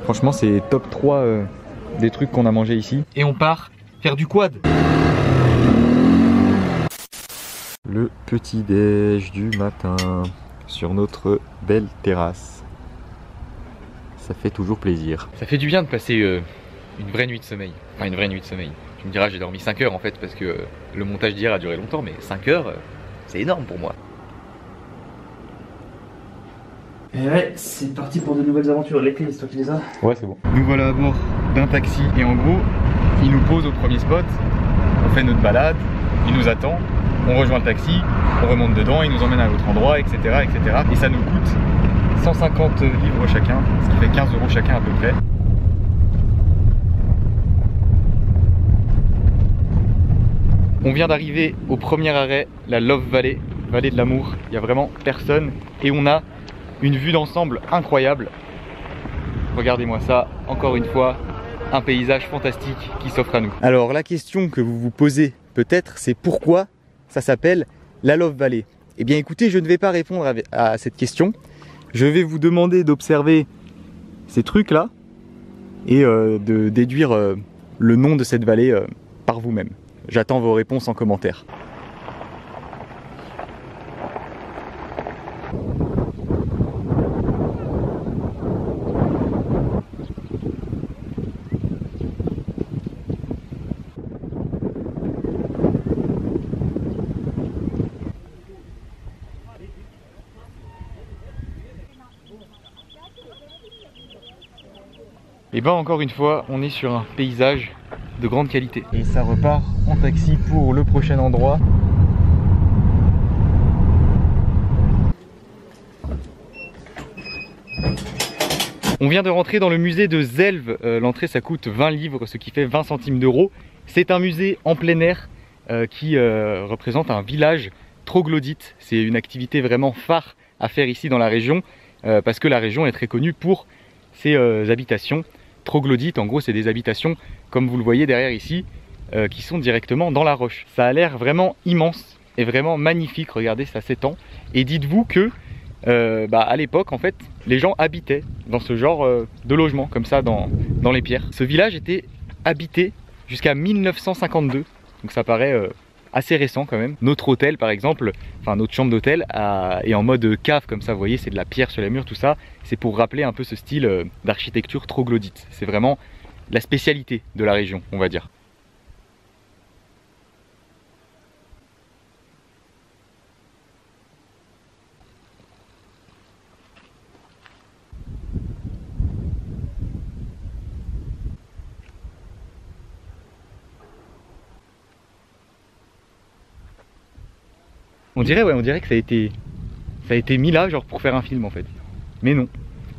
Franchement, c'est top 3 des trucs qu'on a mangé ici. Et on part faire du quad. Le petit déj du matin sur notre belle terrasse. Ça fait toujours plaisir. Ça fait du bien de passer une vraie nuit de sommeil. Enfin, une vraie nuit de sommeil. Tu me diras, j'ai dormi 5 heures en fait parce que le montage d'hier a duré longtemps, mais 5 heures, c'est énorme pour moi. Et ouais, c'est parti pour de nouvelles aventures. Les clés, c'est toi qui les as? Ouais, c'est bon. Nous voilà à bord d'un taxi et en gros, il nous pose au premier spot, on fait notre balade, il nous attend, on rejoint le taxi, on remonte dedans, il nous emmène à l'autre endroit, etc., etc. Et ça nous coûte 150 livres chacun, ce qui fait 15 € chacun à peu près. On vient d'arriver au premier arrêt, la Love Valley, vallée de l'amour. Il n'y a vraiment personne et on a une vue d'ensemble incroyable. Regardez-moi ça, encore une fois, un paysage fantastique qui s'offre à nous. Alors la question que vous vous posez peut-être, c'est pourquoi ça s'appelle la Love Valley? Eh bien écoutez, je ne vais pas répondre à cette question. Je vais vous demander d'observer ces trucs-là et de déduire le nom de cette vallée par vous-même. J'attends vos réponses en commentaire. Et ben encore une fois, on est sur un paysage de grande qualité. Et ça repart en taxi pour le prochain endroit. On vient de rentrer dans le musée de Zelve. L'entrée ça coûte 20 livres, ce qui fait 20 centimes d'euros. C'est un musée en plein air qui représente un village troglodyte. C'est une activité vraiment phare à faire ici dans la région parce que la région est très connue pour ses habitations troglodytes. En gros, c'est des habitations, comme vous le voyez derrière ici, qui sont directement dans la roche. Ça a l'air vraiment immense et vraiment magnifique. Regardez, ça s'étend. Et dites-vous que à l'époque, en fait, les gens habitaient dans ce genre de logement, comme ça, dans les pierres. Ce village était habité jusqu'à 1952, donc ça paraît assez récent quand même. Notre hôtel, par exemple, enfin notre chambre d'hôtel est en mode cave, comme ça, vous voyez, c'est de la pierre sur les murs, tout ça. C'est pour rappeler un peu ce style d'architecture troglodyte. C'est vraiment la spécialité de la région, on va dire. On dirait que ça a été mis là, genre pour faire un film en fait. Mais non,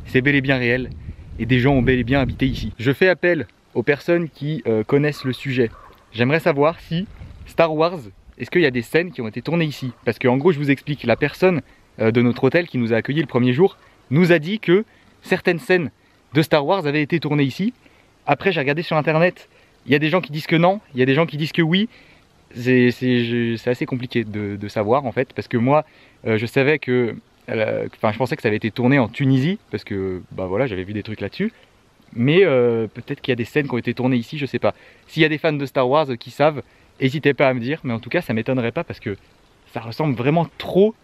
c'est bel et bien réel et des gens ont bel et bien habité ici. Je fais appel aux personnes qui connaissent le sujet. J'aimerais savoir si Star Wars, est-ce qu'il y a des scènes qui ont été tournées ici? Parce qu'en gros, je vous explique, la personne de notre hôtel qui nous a accueillis le premier jour nous a dit que certaines scènes de Star Wars avaient été tournées ici. Après, j'ai regardé sur internet, il y a des gens qui disent que non, il y a des gens qui disent que oui. C'est assez compliqué de savoir en fait, parce que moi je savais que, je pensais que ça avait été tourné en Tunisie, parce que voilà, j'avais vu des trucs là-dessus, mais peut-être qu'il y a des scènes qui ont été tournées ici, je sais pas. S'il y a des fans de Star Wars qui savent, n'hésitez pas à me dire, mais en tout cas ça m'étonnerait pas parce que ça ressemble vraiment trop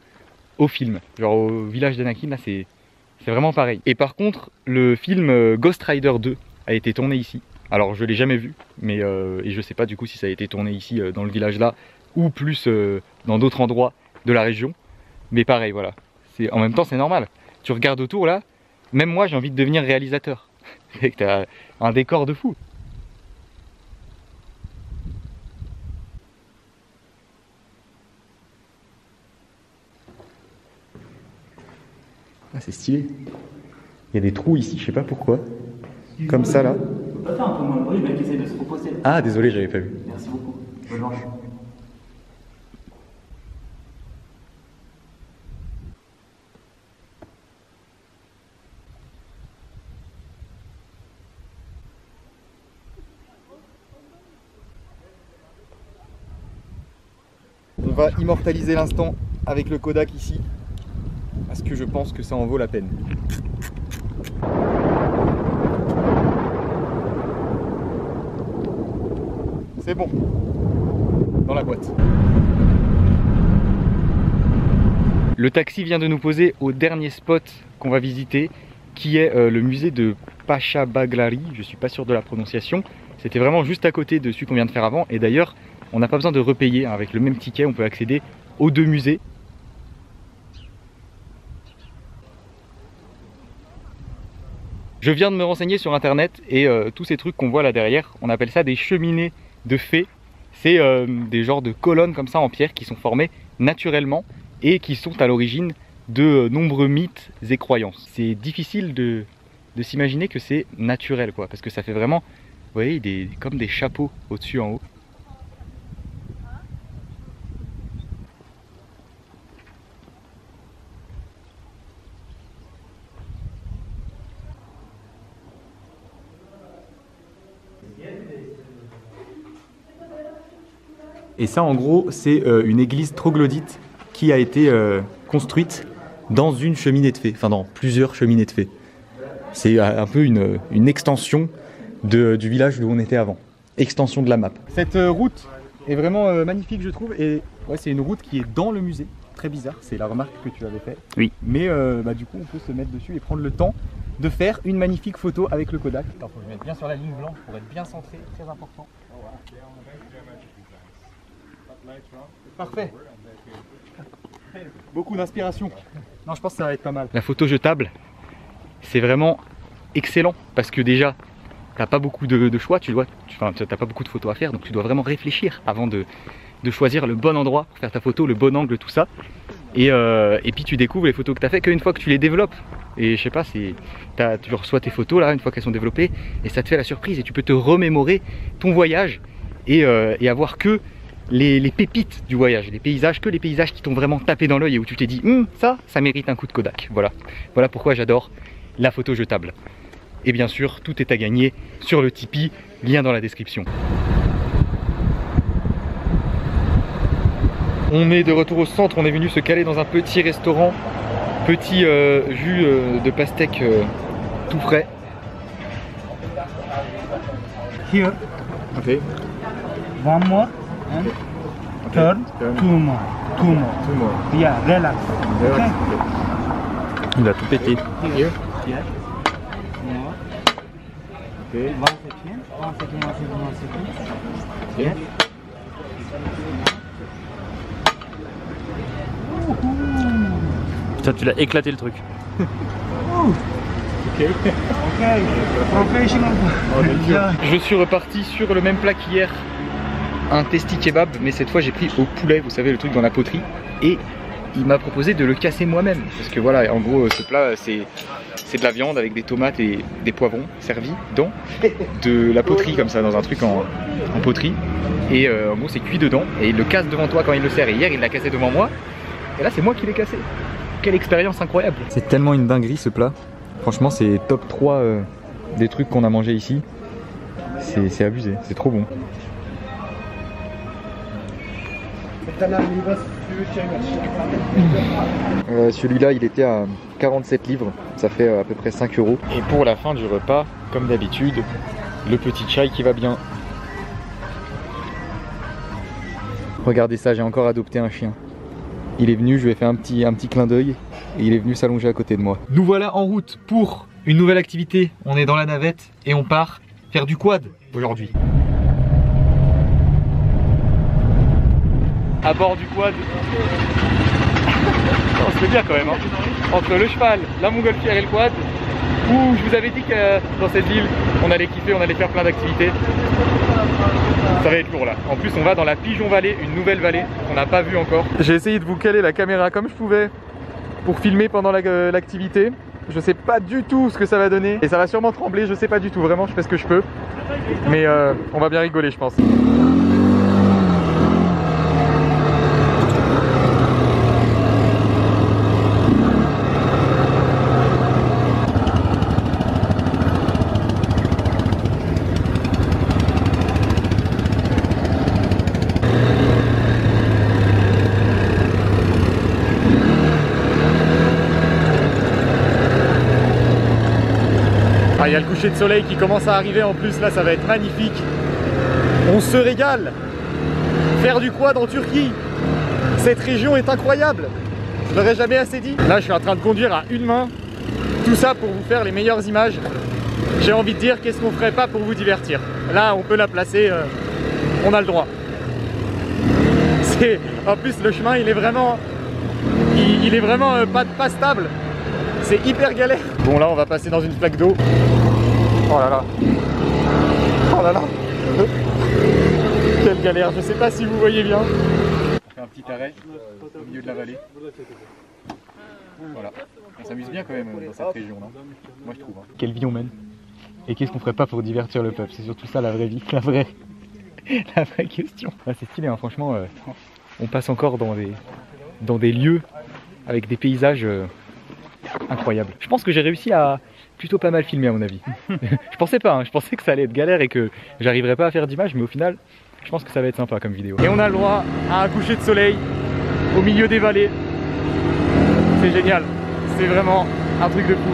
au film, genre au village d'Anakin là, c'est vraiment pareil. Et par contre, le film Ghost Rider 2 a été tourné ici. Alors je l'ai jamais vu, mais et je sais pas du coup si ça a été tourné ici dans le village là ou plus dans d'autres endroits de la région. Mais pareil, voilà. En même temps c'est normal. Tu regardes autour là, même moi j'ai envie de devenir réalisateur. T'as un décor de fou. Ah c'est stylé. Il y a des trous ici, je sais pas pourquoi. Comme ça là. On peut faire un peu moins de bruit, le mec essaie de se reposer. Ah désolé, j'avais pas vu. Merci beaucoup. Bonne marche. On va immortaliser l'instant avec le Kodak ici, parce que je pense que ça en vaut la peine. c'est bon. Dans la boîte. Le taxi vient de nous poser au dernier spot qu'on va visiter, qui est le musée de Pachabaglari. Je suis pas sûr de la prononciation. C'était vraiment juste à côté de celui qu'on vient de faire avant. Et d'ailleurs, on n'a pas besoin de repayer. Avec le même ticket, on peut accéder aux deux musées. Je viens de me renseigner sur internet et tous ces trucs qu'on voit là derrière, on appelle ça des cheminées de fées. C'est des genres de colonnes comme ça en pierre qui sont formées naturellement et qui sont à l'origine de nombreux mythes et croyances. C'est difficile de s'imaginer que c'est naturel quoi, parce que ça fait vraiment, vous voyez, comme des chapeaux au-dessus en haut. Et ça en gros c'est une église troglodyte qui a été construite dans une cheminée de fées, enfin dans plusieurs cheminées de fées. C'est un peu une extension du village où on était avant, extension de la map. Cette route est vraiment magnifique je trouve, et ouais, c'est une route qui est dans le musée, très bizarre, c'est la remarque que tu avais fait. Oui. Mais du coup on peut se mettre dessus et prendre le temps de faire une magnifique photo avec le Kodak. Il faut que je mette bien sur la ligne blanche pour être bien centré, très important. Parfait. Beaucoup d'inspiration. Non, je pense que ça va être pas mal. La photo jetable, c'est vraiment excellent parce que déjà, t'as pas beaucoup de choix, t'as pas beaucoup de photos à faire, donc tu dois vraiment réfléchir avant de choisir le bon endroit pour faire ta photo, le bon angle, tout ça. Et puis tu découvres les photos que tu as fait qu'une fois que tu les développes. Et je sais pas, tu reçois tes photos là une fois qu'elles sont développées et ça te fait la surprise et tu peux te remémorer ton voyage et avoir que les pépites du voyage, les paysages qui t'ont vraiment tapé dans l'œil et où tu t'es dit ça mérite un coup de Kodak. Voilà pourquoi j'adore la photo jetable. Et bien sûr, tout est à gagner sur le Tipeee, lien dans la description. On est de retour au centre, on est venu se caler dans un petit restaurant, petit jus de pastèque tout frais. Here. Ok. One more and turn. Two more. Yeah, relax. Okay. Il a tout pété. Here. Yes. More. Okay. One second. Yes. Tiens, tu l'as éclaté le truc. Ok. Professional. Je suis reparti sur le même plat qu'hier, un testi kebab, mais cette fois j'ai pris au poulet, vous savez, le truc dans la poterie, et il m'a proposé de le casser moi-même, parce que voilà, en gros ce plat c'est de la viande avec des tomates et des poivrons servis dans de la poterie comme ça, dans un truc en poterie, et en gros c'est cuit dedans, et il le casse devant toi quand il le sert, et hier il l'a cassé devant moi, et là c'est moi qui l'ai cassé. Quelle expérience incroyable! C'est tellement une dinguerie ce plat. Franchement, c'est top 3 des trucs qu'on a mangé ici. C'est abusé, c'est trop bon. Celui-là, il était à 47 livres. Ça fait à peu près 5 €. Et pour la fin du repas, comme d'habitude, le petit chai qui va bien. Regardez ça, j'ai encore adopté un chien. Il est venu, je lui ai fait un petit clin d'œil et il est venu s'allonger à côté de moi. Nous voilà en route pour une nouvelle activité. On est dans la navette et on part faire du quad aujourd'hui. À bord du quad. On se fait bien quand même hein. Entre le cheval, la montgolfière et le quad. Ouh, je vous avais dit que dans cette ville, on allait kiffer, on allait faire plein d'activités. Ça va être lourd là. En plus on va dans la Pigeon Valley, une nouvelle vallée qu'on n'a pas vue encore. J'ai essayé de vous caler la caméra comme je pouvais pour filmer pendant l'activité. Je sais pas du tout ce que ça va donner. Et ça va sûrement trembler, je sais pas du tout. Vraiment je fais ce que je peux. Mais on va bien rigoler je pense. Il y a le coucher de soleil qui commence à arriver en plus, là ça va être magnifique. On se régale. Faire du quad en Turquie, cette région est incroyable. Je l'aurais jamais assez dit. Là, je suis en train de conduire à une main. Tout ça pour vous faire les meilleures images. J'ai envie de dire, qu'est-ce qu'on ferait pas pour vous divertir? Là, on peut la placer, on a le droit. En plus, le chemin, il est vraiment, pas stable. C'est hyper galère. Bon, là, on va passer dans une flaque d'eau. Oh là là. Oh là là. Quelle galère, je sais pas si vous voyez bien. On fait un petit arrêt au milieu de la vallée. Voilà. On s'amuse bien quand même dans cette région là. Moi je trouve. Hein. Quelle vie on mène. Et qu'est-ce qu'on ferait pas pour divertir le peuple? C'est surtout ça la vraie vie, la vraie question. Ah, c'est stylé hein, franchement. On passe encore dans des lieux avec des paysages incroyables. Je pense que j'ai réussi à plutôt pas mal filmer à mon avis. Je pensais pas, hein, je pensais que ça allait être galère et que j'arriverais pas à faire d'images, mais au final je pense que ça va être sympa comme vidéo. Et on a le droit à un coucher de soleil au milieu des vallées. C'est génial, c'est vraiment un truc de fou.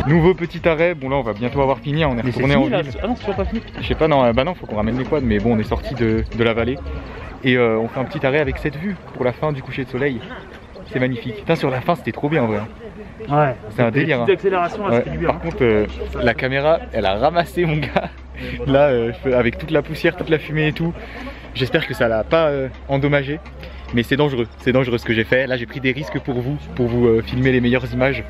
Nouveau petit arrêt, bon là on va bientôt avoir fini, on est retourné en ville. Ah non, c'est toujours pas fini. Je sais pas, non, bah non, faut qu'on ramène les quads, mais bon on est sorti de la vallée. Et on fait un petit arrêt avec cette vue pour la fin du coucher de soleil. C'est magnifique. Putain, sur la fin c'était trop bien en vrai. Ouais, c'est un délire. D'accélération, hein. Ouais. Par contre, la caméra elle a ramassé mon gars. Là, avec toute la poussière, toute la fumée et tout. J'espère que ça l'a pas endommagé. Mais c'est dangereux ce que j'ai fait. Là j'ai pris des risques pour vous filmer les meilleures images.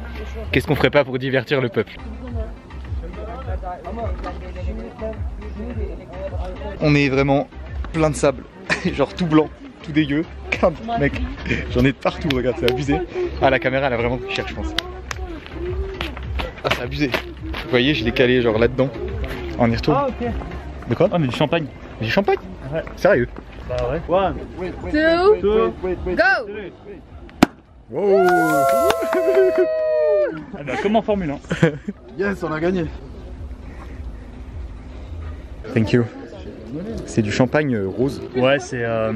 Qu'est-ce qu'on ferait pas pour divertir le peuple? On est vraiment plein de sable, genre tout blanc, tout dégueu. Mec, j'en ai de partout, regarde, c'est abusé. Ah la caméra elle a vraiment pris cher je pense. Ah c'est abusé. Vous voyez je l'ai calé genre là-dedans. On y retourne. Ah ok. De quoi? Ah mais du champagne. Du champagne? Ouais. Sérieux? Bah ouais. One, two, go! Wow. Ah bah, comme en Formule 1. Yes, on a gagné. Thank you. C'est du champagne rose. Ouais, c'est un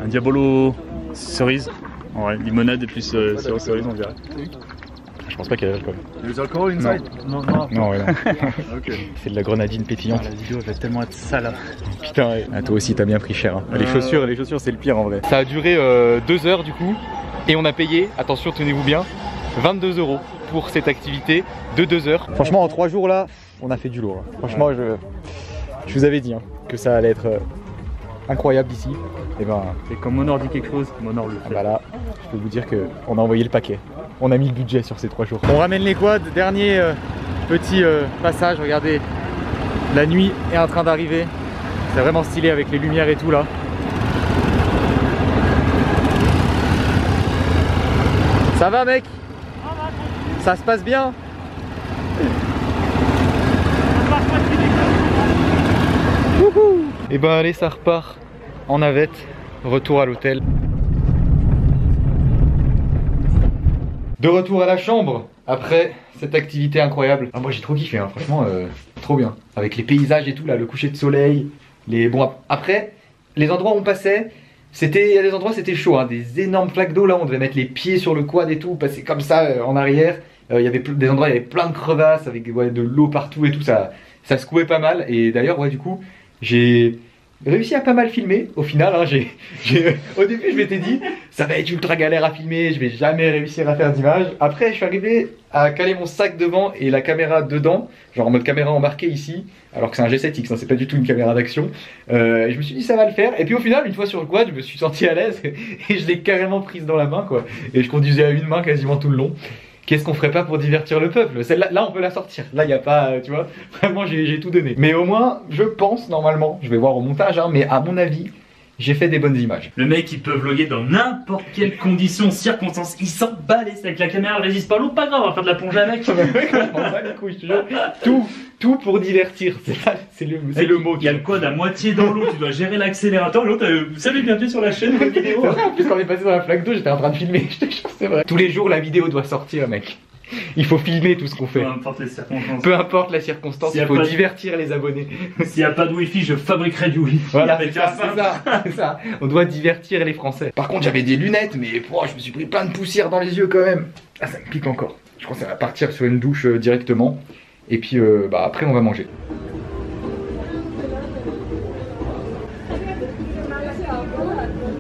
Diabolo cerise. Ouais, limonade et plus sirop cerise, on dirait. Je pense pas qu'il y a d'alcool. There's alcohol inside? Non. Non, ouais, non. Ok. C'est de la grenadine pétillante. La vidéo va tellement être sale. Putain, ouais. Ah, toi aussi t'as bien pris cher. Hein. Les chaussures c'est le pire en vrai. Ça a duré 2 heures du coup. Et on a payé, attention tenez-vous bien, 22 € pour cette activité de 2 heures. Franchement en 3 jours là, on a fait du lourd. Franchement je vous avais dit hein, que ça allait être incroyable ici. Et ben. Et quand Monor dit quelque chose, Monor le fait. Ah bah là, je peux vous dire qu'on a envoyé le paquet. On a mis le budget sur ces 3 jours. On ramène les quads, dernier petit passage, regardez. La nuit est en train d'arriver. C'est vraiment stylé avec les lumières et tout là. Ça va mec? Ça se passe bien? Et ben allez, ça repart en navette, retour à l'hôtel. De retour à la chambre après cette activité incroyable. Ah moi j'ai trop kiffé hein, franchement trop bien. Avec les paysages et tout là, le coucher de soleil. Bon après, les endroits où on passait, il y a des endroits c'était chaud, hein, des énormes flaques d'eau là, on devait mettre les pieds sur le quad et tout, passer comme ça en arrière. Il y avait des endroits, il y avait plein de crevasses avec de l'eau partout et tout, ça secouait pas mal. Et d'ailleurs ouais du coup j'ai réussi à pas mal filmer. Au final, hein, au début, je m'étais dit, ça va être ultra galère à filmer, je vais jamais réussir à faire d'image. Après, je suis arrivé à caler mon sac devant et la caméra dedans, genre en mode caméra embarquée ici, alors que c'est un G7X, hein, c'est pas du tout une caméra d'action. Et je me suis dit, ça va le faire. Et puis au final, une fois sur le quad, je me suis senti à l'aise et je l'ai carrément prise dans la main, quoi. Et je conduisais à une main quasiment tout le long. Qu'est-ce qu'on ferait pas pour divertir le peuple? Celle-là, là on peut la sortir. Là il n'y a pas, tu vois, vraiment j'ai tout donné. Mais au moins, je pense normalement, je vais voir au montage, hein, mais à mon avis, j'ai fait des bonnes images. Le mec il peut vlogger dans n'importe quelle condition, circonstance, il s'en bat les steaks, la caméra résiste pas à l'eau, pas grave, on va faire de la plongée avec. Je m'en bats les couilles, je te jure. Tout pour divertir, c'est le mot. Il y a le quad à moitié dans l'eau, tu dois gérer l'accélérateur, l'autre, salut, bienvenue sur la chaîne de vidéo. C'est vrai, en plus quand on est passé dans la flaque d'eau, j'étais en train de filmer, je te jure, c'est vrai. Tous les jours la vidéo doit sortir, mec. Il faut filmer tout ce qu'on fait. Peu importe les circonstances. Peu importe la circonstance, il faut divertir les abonnés. S'il n'y a pas de wifi, je fabriquerai du wifi. Voilà, c'est ça. On doit divertir les Français. Par contre, j'avais des lunettes, mais je me suis pris plein de poussière dans les yeux quand même. Ah, ça me pique encore. Je pense que ça va partir sur une douche directement. Et puis, après, on va manger.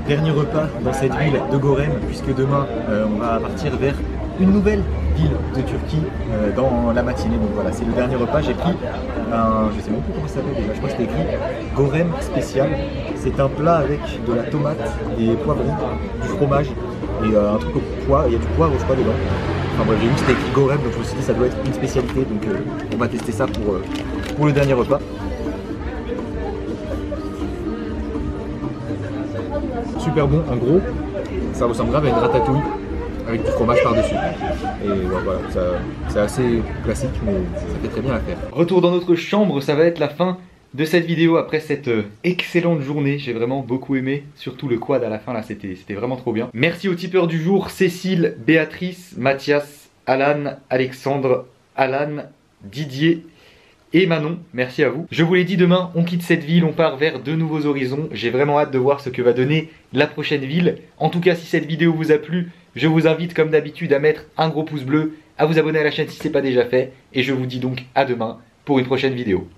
Dernier repas dans cette ville de Gorem, puisque demain on va partir vers une nouvelle ville de Turquie dans la matinée. Donc voilà, c'est le dernier repas. J'ai pris je sais même plus comment ça s'appelle déjà, je crois que c'était écrit Gorem spécial. C'est un plat avec de la tomate, des poivrons, du fromage et un truc au poivre. Il y a du poivre, je crois, dedans. Enfin bref, j'ai vu que c'était écrit Gorem, donc je me suis dit ça doit être une spécialité. Donc on va tester ça pour le dernier repas. Super bon, en gros, ça ressemble grave à une ratatouille avec du fromage par-dessus. Et voilà, c'est assez classique, mais ça fait très bien à faire. Retour dans notre chambre, ça va être la fin de cette vidéo après cette excellente journée. J'ai vraiment beaucoup aimé, surtout le quad à la fin là, c'était vraiment trop bien. Merci aux tipeurs du jour, Cécile, Béatrice, Mathias, Alan, Alexandre, Alan, Didier et Manon, merci à vous. Je vous l'ai dit, demain on quitte cette ville, on part vers de nouveaux horizons. J'ai vraiment hâte de voir ce que va donner la prochaine ville. En tout cas, si cette vidéo vous a plu, je vous invite comme d'habitude à mettre un gros pouce bleu, à vous abonner à la chaîne si ce n'est pas déjà fait. Et je vous dis donc à demain pour une prochaine vidéo.